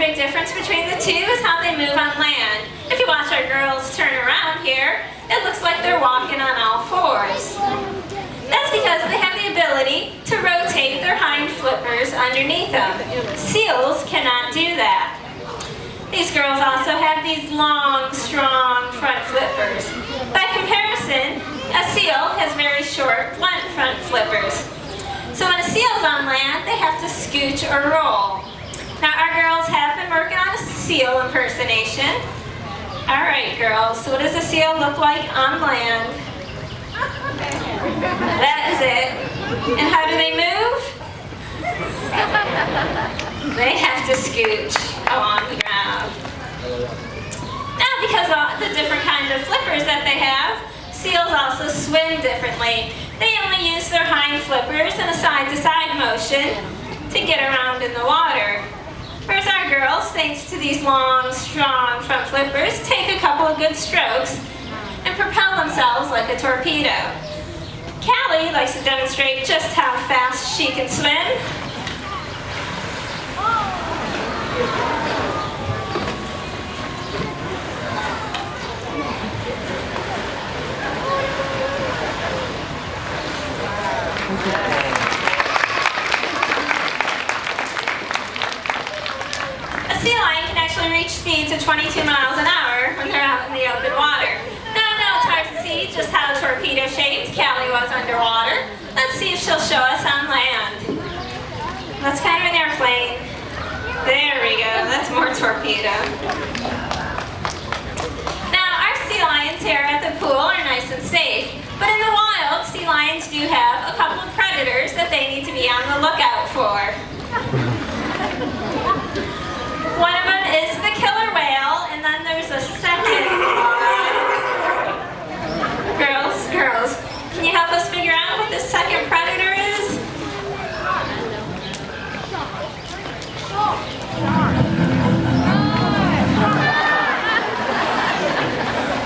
big difference between the two is how they move on land. If you watch our girls turn around here, it looks like they're walking on all fours. That's because they have the ability to rotate their hind flippers underneath them. Seals cannot do that. These girls also have these long, strong front flippers. By comparison, a seal has very short, blunt front flippers. So when a seal's on land, they have to scooch or roll. Now our girls have been working on a seal impersonation. All right, girls, so what does a seal look like on land? That is it. And how do they move? They have to scooch along the ground. Now, because of the different kinds of flippers that they have, seals also swim differently. They only use their hind flippers in a side-to-side motion to get around in the water. Whereas our girls, thanks to these long, strong front flippers, take a couple of good strokes and propel themselves like a torpedo. Callie likes to demonstrate just how fast she can swim. A sea lion can actually reach speeds of 22 miles an hour when they're out in the open water. Now I know it's hard to see just how torpedo-shaped Callie was underwater. Let's see if she'll show us on land. That's kind of an airplane. There we go, that's more torpedo. Now our sea lions here at the pool are nice and safe, but in the wild, sea lions do have a couple of predators that they need to be on the lookout for. One of them is the killer whale, and then there's a second Girls, can you help us figure out what this second predator is?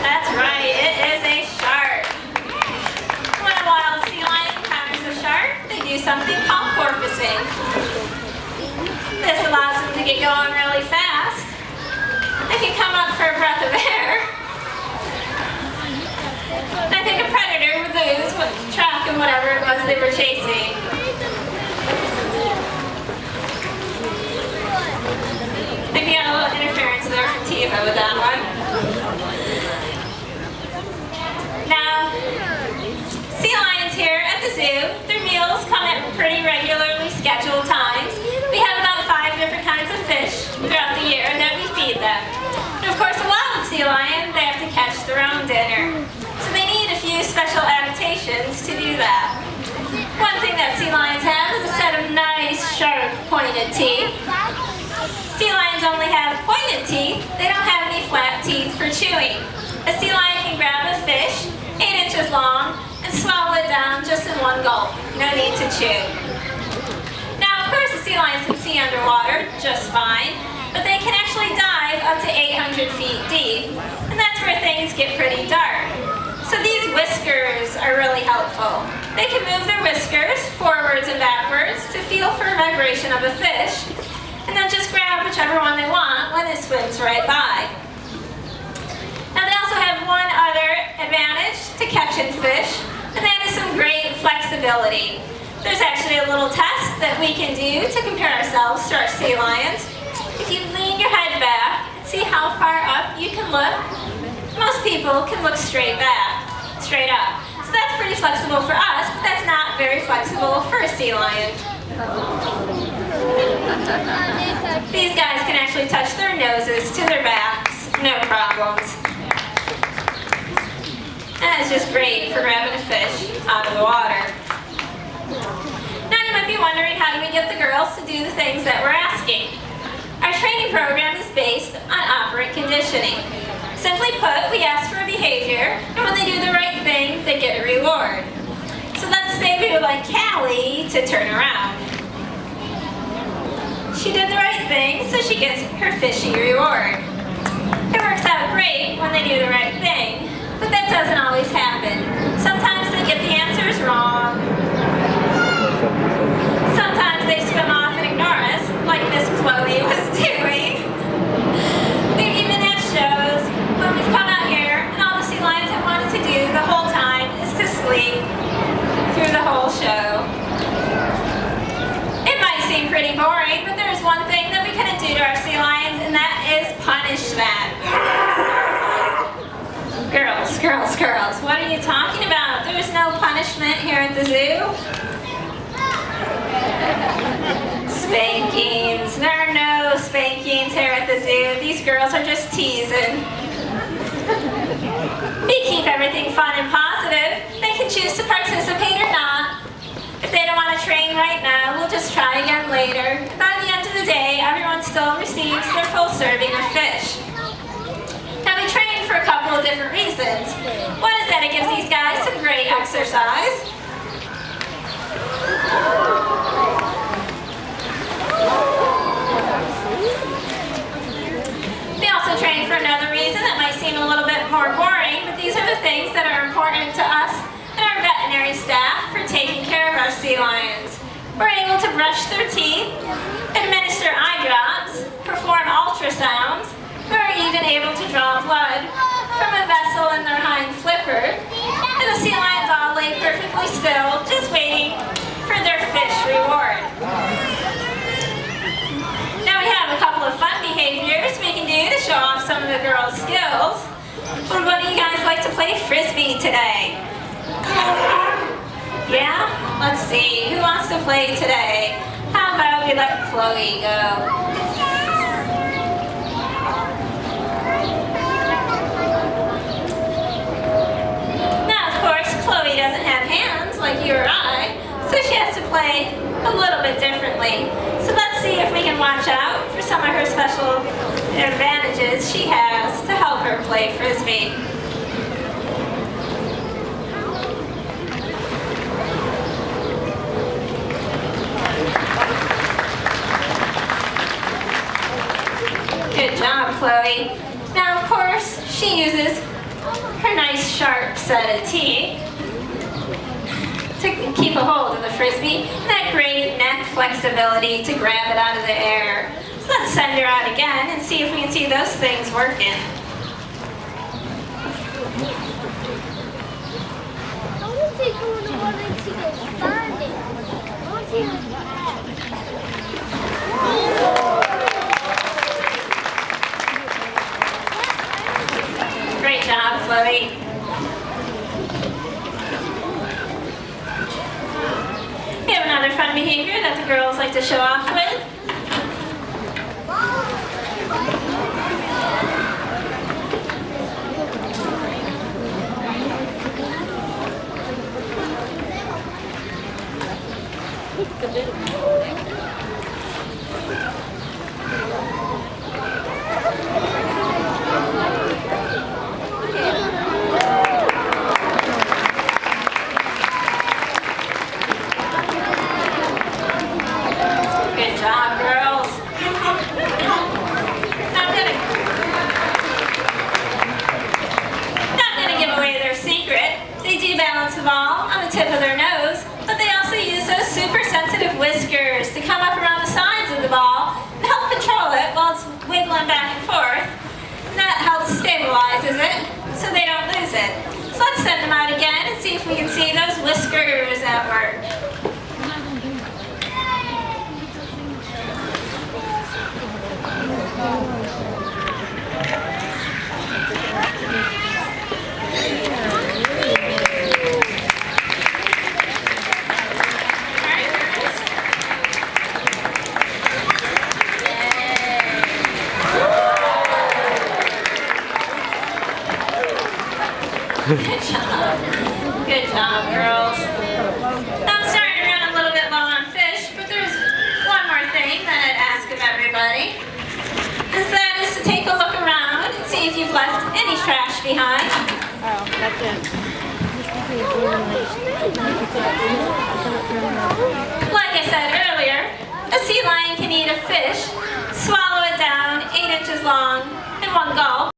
That's right, it is a shark. When a wild sea lion encounters a shark, they do something called porpoising. This allows them to get going really fast. They can come up for a breath of air. I think a predator would lose track of whatever it was they were chasing. I think we got a little interference there from Tiva with that one. Now, sea lions here at the zoo, their meals come at pretty regularly scheduled times. We have about 5 different kinds of fish throughout the year that we feed them. And of course, a wild sea lion, they have to catch their own dinner. So they need a few special adaptations to do that. One thing that sea lions have is a set of nice, sharp, pointed teeth. Sea lions only have pointed teeth. They don't have any flat teeth for chewing. A sea lion can grab a fish 8 inches long and swallow it down just in one gulp. No need to chew. Now, of course, the sea lions can see underwater just fine, but they can actually dive up to 800 feet deep, and that's where things get pretty dark. So these whiskers are really helpful. They can move their whiskers forwards and backwards to feel for a vibration of a fish, and then just grab whichever one they want when it swims right by. Now they also have one other advantage to catching fish, and that is some great flexibility. There's actually a little test that we can do to compare ourselves to our sea lions. If you lean your head back, see how far up you can look. Most people can look straight up. So that's pretty flexible for us, but that's not very flexible for a sea lion. These guys can actually touch their noses to their backs, no problems. That is just great for grabbing a fish out of the water. Now you might be wondering, how do we get the girls to do the things that we're asking? Our training program is based on operant conditioning. Simply put, we ask for a behavior, and when they do the right thing, they get a reward. So let's say we would like Callie to turn around. She did the right thing, so she gets her fishy reward. It works out great when they do the right thing, but that doesn't always happen. Sometimes they get the answers wrong. Sometimes they swim off and ignore us, like Miss Chloe was doing. pretty boring, but there's one thing that we couldn't do to our sea lions, and that is punish them. Girls, girls, girls, what are you talking about? There's no punishment here at the zoo. Spankings. There are no spankings here at the zoo. These girls are just teasing. We keep everything fun and positive. They can choose to participate or not. If they don't want to train right now, we'll just try again later. By the end of the day, everyone still receives their full serving of fish. Now we train for a couple of different reasons. One is that it gives these guys some great exercise. We also train for another reason that might seem a little bit more boring, but these are the things that are important to us and our veterinary staff for taking care of our sea lions. We're able to brush their teeth, administer eye drops, perform ultrasounds. We're even able to draw blood from a vessel in their hind flipper. And the sea lions all lay perfectly still, just waiting for their fish reward. Now we have a couple of fun behaviors we can do to show off some of the girls' skills. But what do you guys like to play frisbee today? Yeah? Let's see. Who wants to play today? How about we let Chloe go? Now, of course, Chloe doesn't have hands like you or I, so she has to play a little bit differently. So let's see if we can watch out for some of her special advantages she has to help her play frisbee. Good job, Chloe. Now, of course, she uses her nice sharp set of teeth to keep a hold of the frisbee, and that great neck flexibility to grab it out of the air. So let's send her out again and see if we can see those things working. Great job, Chloe. We have another fun behavior that the girls like to show off with. Good job, girls. Not gonna give away their secret. They do balance the ball on the tip of their nose, but they also use those super sensitive whiskers to come up around the sides of the ball and help control it while it's wiggling back and forth. And that helps stabilizes it so they don't lose it. So let's send them out again and see if we can see those whiskers at work. Good job. Good job, girls. Now I'm starting to run a little bit low on fish, but there's one more thing that I'd ask of everybody. And that is to take a look around and see if you've left any trash behind. Oh, that's it. Like I said earlier, a sea lion can eat a fish, swallow it down 8 inches long in one gulp.